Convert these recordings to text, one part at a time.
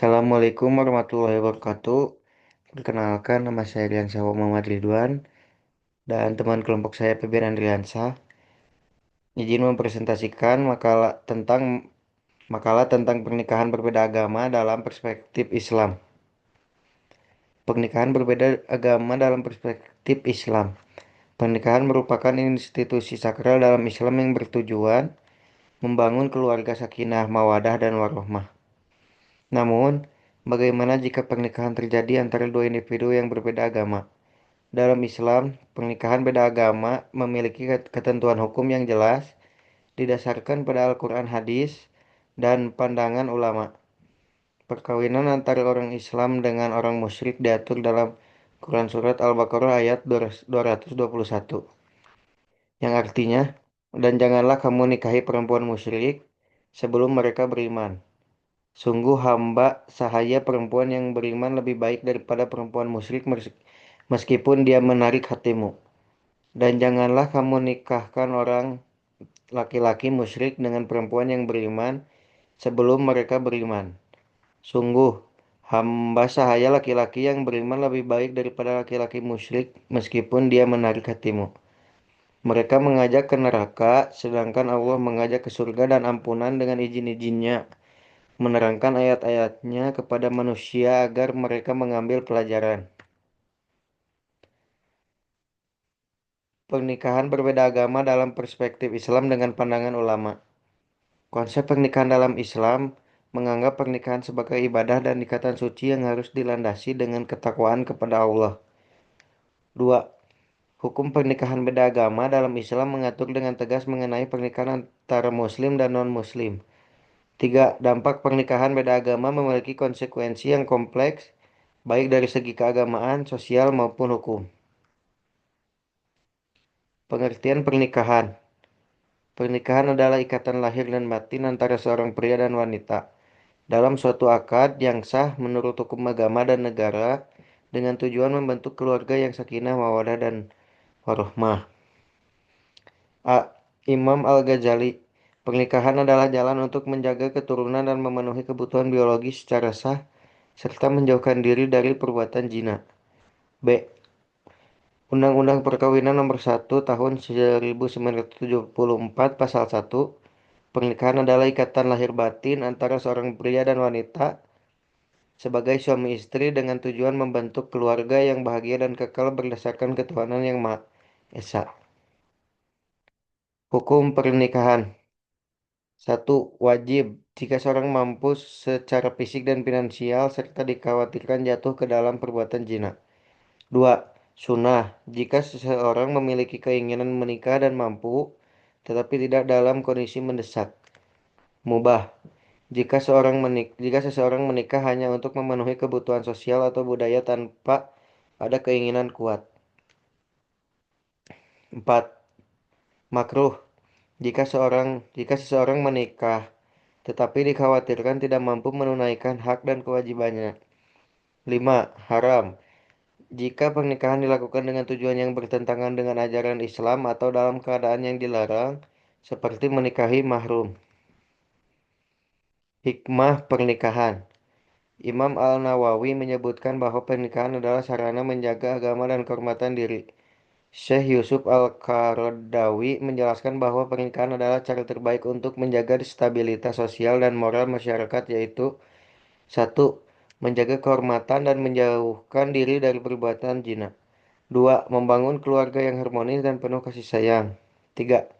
Assalamualaikum warahmatullahi wabarakatuh. Perkenalkan, nama saya Riansyah Muhammad Ridwan dan teman kelompok saya Febian Andriansah. Izin mempresentasikan makalah tentang pernikahan berbeda agama dalam perspektif Islam. Pernikahan berbeda agama dalam perspektif Islam. Pernikahan merupakan institusi sakral dalam Islam yang bertujuan membangun keluarga sakinah, mawadah, dan warohmah. Namun, bagaimana jika pernikahan terjadi antara dua individu yang berbeda agama? Dalam Islam, pernikahan beda agama memiliki ketentuan hukum yang jelas, didasarkan pada Al-Quran, hadis, dan pandangan ulama. Perkawinan antara orang Islam dengan orang musyrik diatur dalam Quran Surat Al-Baqarah ayat 221, yang artinya, dan janganlah kamu nikahi perempuan musyrik sebelum mereka beriman. Sungguh hamba sahaya perempuan yang beriman lebih baik daripada perempuan musyrik meskipun dia menarik hatimu. Dan janganlah kamu nikahkan orang laki-laki musyrik dengan perempuan yang beriman sebelum mereka beriman. Sungguh, hamba sahaya laki-laki yang beriman lebih baik daripada laki-laki musyrik meskipun dia menarik hatimu. Mereka mengajak ke neraka, sedangkan Allah mengajak ke surga dan ampunan dengan izin-izinnya, menerangkan ayat-ayatnya kepada manusia agar mereka mengambil pelajaran. Pernikahan berbeda agama dalam perspektif Islam dengan pandangan ulama. Konsep pernikahan dalam Islam menganggap pernikahan sebagai ibadah dan ikatan suci yang harus dilandasi dengan ketakwaan kepada Allah. 2. Hukum pernikahan beda agama dalam Islam mengatur dengan tegas mengenai pernikahan antara muslim dan non-muslim. 3. Dampak pernikahan beda agama memiliki konsekuensi yang kompleks, baik dari segi keagamaan, sosial, maupun hukum. Pengertian pernikahan. Pernikahan adalah ikatan lahir dan batin antara seorang pria dan wanita dalam suatu akad yang sah menurut hukum agama dan negara dengan tujuan membentuk keluarga yang sakinah, mawadah, dan warohmah. A. Imam Al-Ghazali. Pernikahan adalah jalan untuk menjaga keturunan dan memenuhi kebutuhan biologis secara sah serta menjauhkan diri dari perbuatan zina. B. Undang-Undang Perkawinan Nomor 1 Tahun 1974 Pasal 1. Pernikahan adalah ikatan lahir batin antara seorang pria dan wanita sebagai suami istri dengan tujuan membentuk keluarga yang bahagia dan kekal berdasarkan ketuhanan yang Maha Esa. Hukum pernikahan. 1. Wajib jika seorang mampu secara fisik dan finansial serta dikhawatirkan jatuh ke dalam perbuatan zina. 2. Sunnah jika seseorang memiliki keinginan menikah dan mampu tetapi tidak dalam kondisi mendesak. Mubah jika seseorang menikah hanya untuk memenuhi kebutuhan sosial atau budaya tanpa ada keinginan kuat. 4. Makruh jika seseorang menikah tetapi dikhawatirkan tidak mampu menunaikan hak dan kewajibannya. 5. Haram jika pernikahan dilakukan dengan tujuan yang bertentangan dengan ajaran Islam atau dalam keadaan yang dilarang, seperti menikahi mahrum. Hikmah pernikahan. Imam Al-Nawawi menyebutkan bahwa pernikahan adalah sarana menjaga agama dan kehormatan diri. Syekh Yusuf Al-Qaradawi menjelaskan bahwa pernikahan adalah cara terbaik untuk menjaga stabilitas sosial dan moral masyarakat, yaitu 1. Menjaga kehormatan dan menjauhkan diri dari perbuatan zina. 2. Membangun keluarga yang harmonis dan penuh kasih sayang. 3.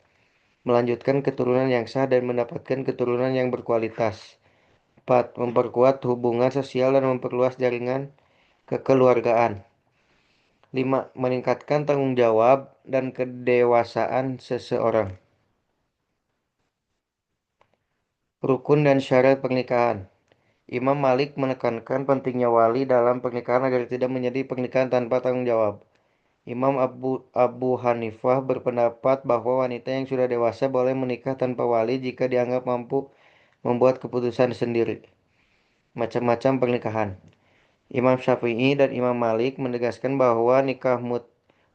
Melanjutkan keturunan yang sah dan mendapatkan keturunan yang berkualitas. 4. Memperkuat hubungan sosial dan memperluas jaringan kekeluargaan. 5. Meningkatkan tanggung jawab dan kedewasaan seseorang. Rukun dan syarat pernikahan. Imam Malik menekankan pentingnya wali dalam pernikahan agar tidak menjadi pernikahan tanpa tanggung jawab. Imam Abu Hanifah berpendapat bahwa wanita yang sudah dewasa boleh menikah tanpa wali jika dianggap mampu membuat keputusan sendiri. Macam-macam pernikahan. Imam Syafi'i dan Imam Malik menegaskan bahwa nikah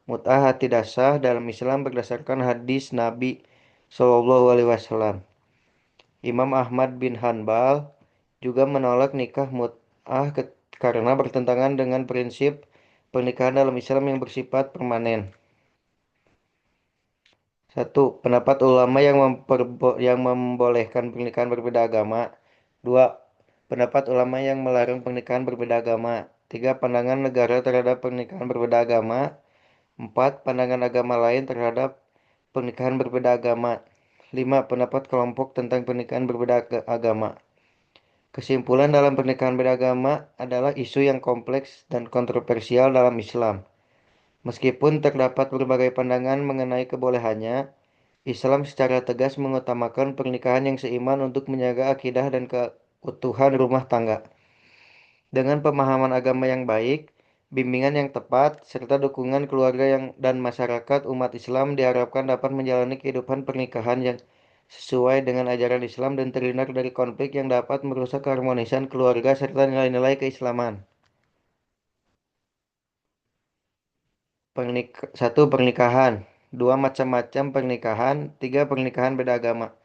mut'ah tidak sah dalam Islam berdasarkan hadis Nabi Shallallahu Alaihi Wasallam. Imam Ahmad bin Hanbal, juga menolak nikah mut'ah karena bertentangan dengan prinsip pernikahan dalam Islam yang bersifat permanen. Satu, pendapat ulama yang membolehkan pernikahan berbeda agama. Dua, pendapat ulama yang melarang pernikahan berbeda agama. Tiga, pandangan negara terhadap pernikahan berbeda agama. Empat, pandangan agama lain terhadap pernikahan berbeda agama. Lima, pendapat kelompok tentang pernikahan berbeda agama. Kesimpulan dalam pernikahan beda agama adalah isu yang kompleks dan kontroversial dalam Islam. Meskipun terdapat berbagai pandangan mengenai kebolehannya, Islam secara tegas mengutamakan pernikahan yang seiman untuk menjaga akidah dan keutuhan rumah tangga. Dengan pemahaman agama yang baik, bimbingan yang tepat, serta dukungan keluarga dan masyarakat umat Islam diharapkan dapat menjalani kehidupan pernikahan yang sesuai dengan ajaran Islam dan terhindar dari konflik yang dapat merusak keharmonisan keluarga serta nilai-nilai keislaman. Satu, pernikahan. Dua, macam-macam pernikahan. Tiga, pernikahan beda agama.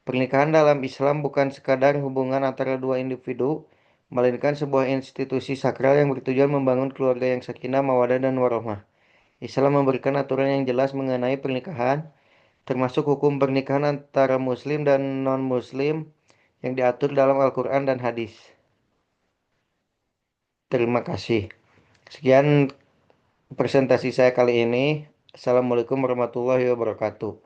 Pernikahan dalam Islam bukan sekadar hubungan antara dua individu, melainkan sebuah institusi sakral yang bertujuan membangun keluarga yang sakinah, mawaddah, dan warohmah. Islam memberikan aturan yang jelas mengenai pernikahan, termasuk hukum pernikahan antara muslim dan non-muslim yang diatur dalam Al-Quran dan hadis. Terima kasih. Sekian presentasi saya kali ini. Assalamualaikum warahmatullahi wabarakatuh.